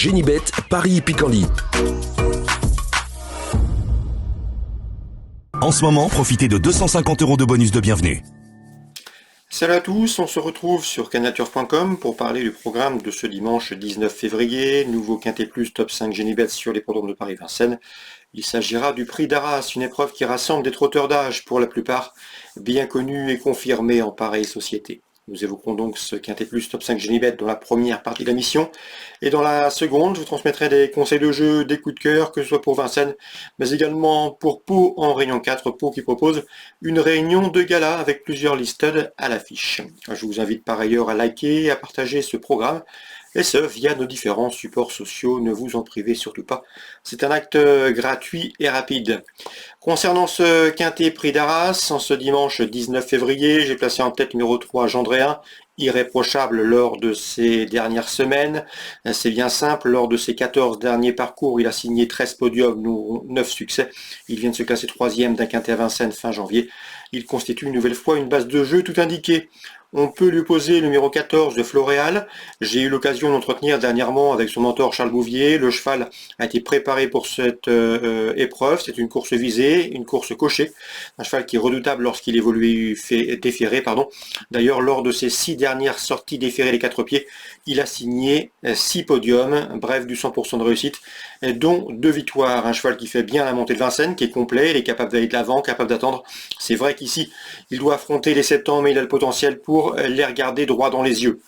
Génibet, Paris-Picardie. En ce moment, profitez de 250 € de bonus de bienvenue. Salut à tous, on se retrouve sur cannaturf.com pour parler du programme de ce dimanche 19 février, nouveau Quintet Plus top 5 Génibet sur les l'hippodrome de Paris-Vincennes. Il s'agira du prix d'Arras, une épreuve qui rassemble des trotteurs d'âge, pour la plupart bien connus et confirmés en pareille société. Nous évoquerons donc ce Quintet Plus top 5 Génibet dans la première partie de la mission. Et dans la seconde, je vous transmettrai des conseils de jeu, des coups de cœur, que ce soit pour Vincennes, mais également pour Pau en réunion 4, Pau qui propose une réunion de gala avec plusieurs listed à l'affiche. Je vous invite par ailleurs à liker et à partager ce programme, et ce via nos différents supports sociaux, ne vous en privez surtout pas. C'est un acte gratuit et rapide. Concernant ce Quintet Prix d'Arras, en ce dimanche 19 février, j'ai placé en tête numéro 3 Gendréen, irréprochable lors de ces dernières semaines. C'est bien simple, lors de ses 14 derniers parcours, il a signé 13 podiums, 9 succès. Il vient de se classer 3e d'un Quintet à Vincennes fin janvier. Il constitue une nouvelle fois une base de jeu tout indiquée. On peut lui opposer le numéro 14 de Floréal. J'ai eu l'occasion d'entretenir dernièrement avec son mentor Charles Bouvier. Le cheval a été préparé pour cette épreuve. C'est une course visée, une course cochée. Un cheval qui est redoutable lorsqu'il évolue déféré. D'ailleurs, lors de ses 6 dernières sorties déférées les 4 pieds, il a signé 6 podiums, bref du 100% de réussite, dont 2 victoires. Un cheval qui fait bien la montée de Vincennes, qui est complet, il est capable d'aller de l'avant, capable d'attendre. C'est vrai qu'ici, il doit affronter les 7 ans, mais il a le potentiel pour les regarder droit dans les yeux.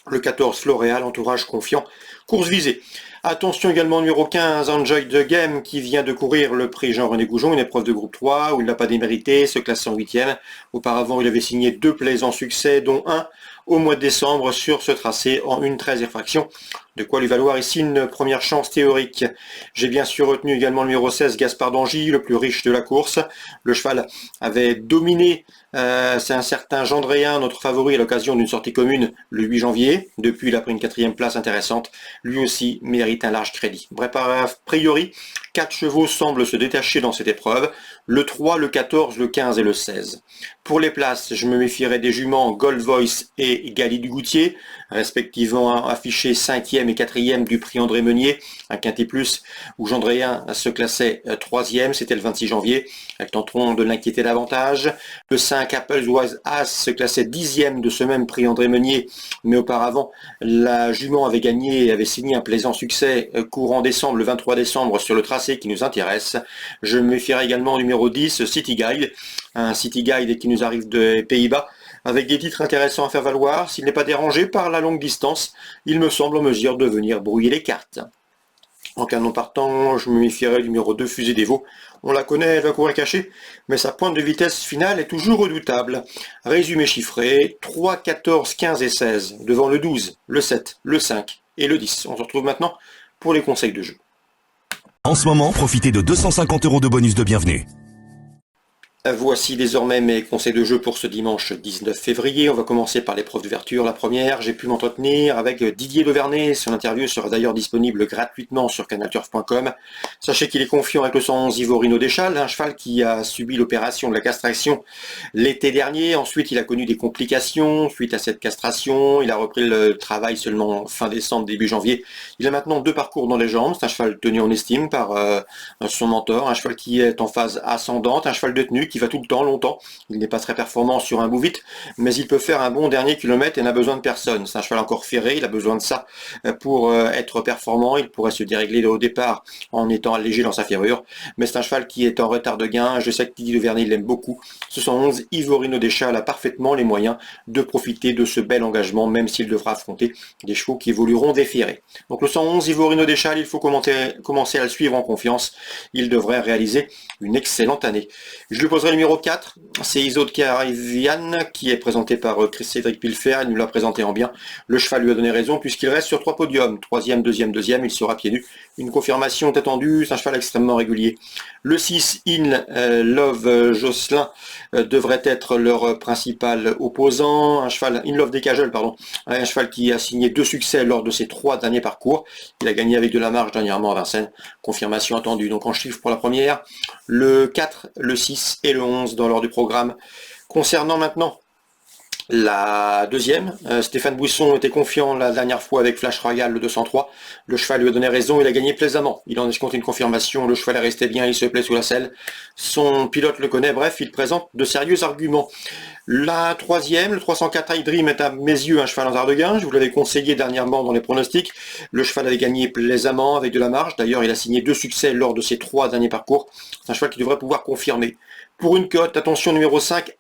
Le 14 Floréal, entourage confiant, course visée. Attention également numéro 15, Enjoy the Game, qui vient de courir le prix Jean-René Goujon, une épreuve de groupe 3 où il n'a pas démérité, se classe en 8e. Auparavant, il avait signé 2 plaisants succès, dont un au mois de décembre sur ce tracé en 1/13 effraction. De quoi lui valoir ici une première chance théorique. J'ai bien sûr retenu également le numéro 16, Gaspard d'Angy, le plus riche de la course. Le cheval avait dominé, c'est un certain Gendréen, notre favori à l'occasion d'une sortie commune le 8 janvier. Depuis, il a pris une 4e place intéressante. Lui aussi mérite un large crédit. Bref, a priori, 4 chevaux semblent se détacher dans cette épreuve. Le 3, le 14, le 15 et le 16. Pour les places, je me méfierai des juments Gold Voice et Gali du Goutier, respectivement affichés 5e et 4e du prix André Meunier, un Quintet Plus où Gendréen se classait 3e, c'était le 26 janvier. Elles tenteront de l'inquiéter davantage. Le 5 Applewise As se classait 10e de ce même prix André Meunier, mais auparavant, la jument avait gagné et avait signé un plaisant succès courant décembre, le 23 décembre, sur le tracé qui nous intéresse. Je me méfierai également au numéro 10, City Guide, un City Guide qui nous arrive des Pays-Bas, avec des titres intéressants à faire valoir. S'il n'est pas dérangé par la longue distance, il me semble en mesure de venir brouiller les cartes. En canon partant, je me méfierai du numéro 2, Fusée des Veaux. On la connaît, elle va courir cachée, mais sa pointe de vitesse finale est toujours redoutable. Résumé chiffré, 3, 14, 15 et 16, devant le 12, le 7, le 5 et le 10. On se retrouve maintenant pour les conseils de jeu. En ce moment, profitez de 250 € de bonus de bienvenue. Voici désormais mes conseils de jeu pour ce dimanche 19 février. On va commencer par l'épreuve d'ouverture. La première, j'ai pu m'entretenir avec Didier Devernay. Son interview sera d'ailleurs disponible gratuitement sur cannaturf.com. Sachez qu'il est confiant avec le 111 Ivorino Deschal, un cheval qui a subi l'opération de la castration l'été dernier. Ensuite, il a connu des complications suite à cette castration. Il a repris le travail seulement fin décembre, début janvier. Il a maintenant 2 parcours dans les jambes. C'est un cheval tenu en estime par son mentor, un cheval qui est en phase ascendante, un cheval de tenue qui va tout le temps, longtemps. Il n'est pas très performant sur un bout vite, mais il peut faire un bon dernier kilomètre et n'a besoin de personne. C'est un cheval encore ferré, il a besoin de ça pour être performant. Il pourrait se dérégler au départ en étant allégé dans sa ferrure, mais c'est un cheval qui est en retard de gain. Je sais que Didier Devernay l'aime beaucoup. Ce 111 Ivorino Deschal a parfaitement les moyens de profiter de ce bel engagement, même s'il devra affronter des chevaux qui évolueront déférés. Donc le 111 Ivorino Deschal, il faut commencer à le suivre en confiance. Il devrait réaliser une excellente année. Je lui poserai le numéro 4, c'est Isolde Carivian, qui est présenté par Cédric Pilfer. Il nous l'a présenté en bien. Le cheval lui a donné raison puisqu'il reste sur 3 podiums. 3e, 2e, 2e, il sera pieds nus. Une confirmation est attendue, c'est un cheval extrêmement régulier. Le 6, In Love Jocelyn, devrait être leur principal opposant. Un cheval, In Love Decagel, pardon. Un cheval qui a signé 2 succès lors de ses 3 derniers parcours. Il a gagné avec de la marge dernièrement à Vincennes. Confirmation attendue. Donc en chiffre pour la première, le 4, le 6 et le 11 dans l'ordre du programme. Concernant maintenant La deuxième, Stéphane Bouisson était confiant la dernière fois avec Flash Royal, le 203. Le cheval lui a donné raison, il a gagné plaisamment. Il en escompte une confirmation, le cheval est resté bien, il se plaît sous la selle. Son pilote le connaît, bref, il présente de sérieux arguments. La troisième, le 304 High Dream est à mes yeux un cheval en art de gain. Je vous l'avais conseillé dernièrement dans les pronostics. Le cheval avait gagné plaisamment avec de la marge. D'ailleurs, il a signé 2 succès lors de ses 3 derniers parcours. C'est un cheval qui devrait pouvoir confirmer. Pour une cote, attention numéro 5,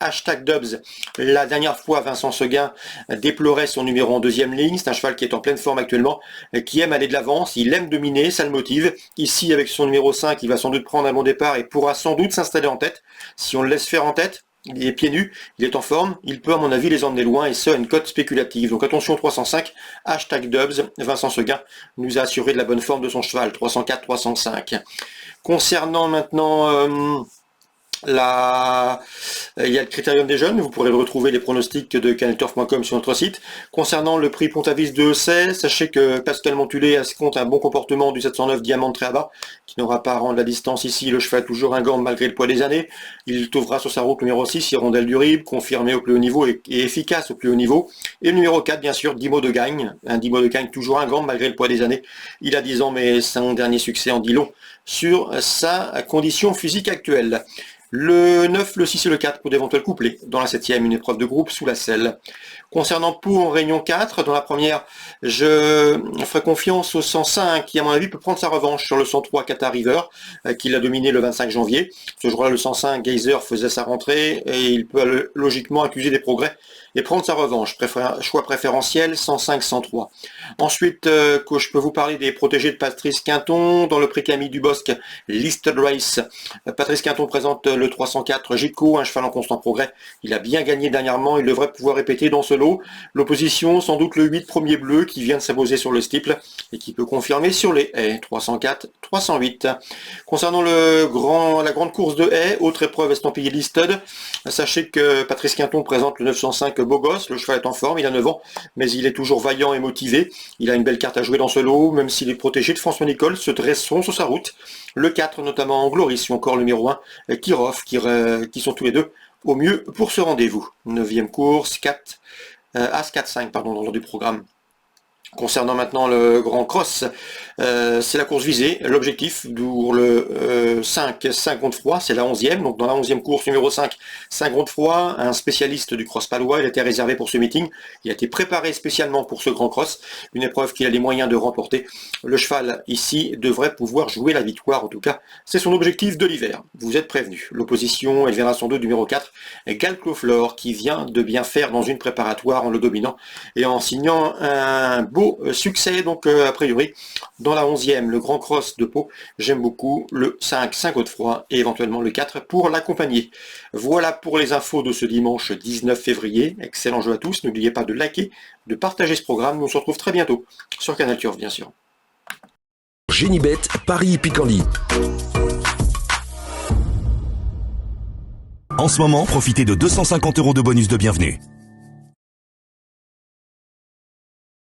#Dubs. La dernière fois, Vincent Seguin déplorait son numéro en deuxième ligne. C'est un cheval qui est en pleine forme actuellement, qui aime aller de l'avance, il aime dominer, ça le motive. Ici, avec son numéro 5, il va sans doute prendre un bon départ et pourra sans doute s'installer en tête. Si on le laisse faire en tête, il est pieds nus, il est en forme, il peut à mon avis les emmener loin et ce à une cote spéculative. Donc attention 305, #Dubs, Vincent Seguin nous a assuré de la bonne forme de son cheval, 304-305. Concernant maintenant... il y a le critérium des jeunes, vous pourrez le retrouver les pronostics de canalturf.com sur notre site. Concernant le prix Pontavis de essai, sachez que Pascal Montulé compte un bon comportement du 709 Diamant très bas, qui n'aura pas à rendre la distance ici. Le cheval toujours un gant malgré le poids des années. Il trouvera sur sa route numéro 6, Hirondelle du Rib, confirmé au plus haut niveau et efficace au plus haut niveau. Et le numéro 4, bien sûr, Dimo de Gagne. Un Dimo de Gagne toujours un gant malgré le poids des années. Il a 10 ans, mais son dernier succès en dit long sur sa condition physique actuelle. Le 9, le 6 et le 4 pour d'éventuels couplets. Dans la 7e, une épreuve de groupe sous la selle. Concernant Pau en réunion 4, dans la première, je ferai confiance au 105 qui, à mon avis, peut prendre sa revanche sur le 103 Qatar River, qui l'a dominé le 25 janvier. Ce jour-là, le 105 Geyser faisait sa rentrée et il peut logiquement accuser des progrès et prendre sa revanche. Choix préférentiel 105-103. Ensuite, que je peux vous parler des protégés de Patrice Quinton dans le prix Camille Dubosc Listed Race. Patrice Quinton présente le 304 Gico, un cheval en constant progrès. Il a bien gagné dernièrement, il devrait pouvoir répéter dans ce lot. L'opposition, sans doute le 8 premier bleu qui vient de s'imposer sur le steeple et qui peut confirmer sur les haies, 304-308. Concernant la grande course de haies, autre épreuve estampillée listed, sachez que Patrice Quinton présente le 905 Beau Gosse, le cheval est en forme, il a 9 ans, mais il est toujours vaillant et motivé. Il a une belle carte à jouer dans ce lot, même s'il est protégé de François Nicole, se dresseront sur sa route. Le 4, notamment en Gloris, ou encore le numéro 1, Kirov, qui sont tous les deux au mieux pour ce rendez-vous. 9e course, As 4-5, pardon, dans l'ordre du programme. Concernant maintenant le Grand Cross, c'est la course visée. L'objectif pour le 5 Saint-Godefroy, c'est la 11e. Donc dans la 11e course numéro 5, Saint-Godefroy, un spécialiste du cross palois, il a été réservé pour ce meeting. Il a été préparé spécialement pour ce Grand Cross, une épreuve qu'il a les moyens de remporter. Le cheval ici devrait pouvoir jouer la victoire, en tout cas, c'est son objectif de l'hiver. Vous êtes prévenus. L'opposition, elle viendra sans doute du numéro 4, Galcloflore, qui vient de bien faire dans une préparatoire en le dominant et en signant un beau succès, donc a priori dans la 11e, le Grand Cross de Pau. J'aime beaucoup le 5 Saint-Godefroy et éventuellement le 4 pour l'accompagner. Voilà pour les infos de ce dimanche 19 février. Excellent jeu à tous, n'oubliez pas de liker, de partager ce programme. Nous on se retrouve très bientôt sur Canal Turf, bien sûr. Génibet, Paris Picardie. En ce moment, profitez de 250 € de bonus de bienvenue.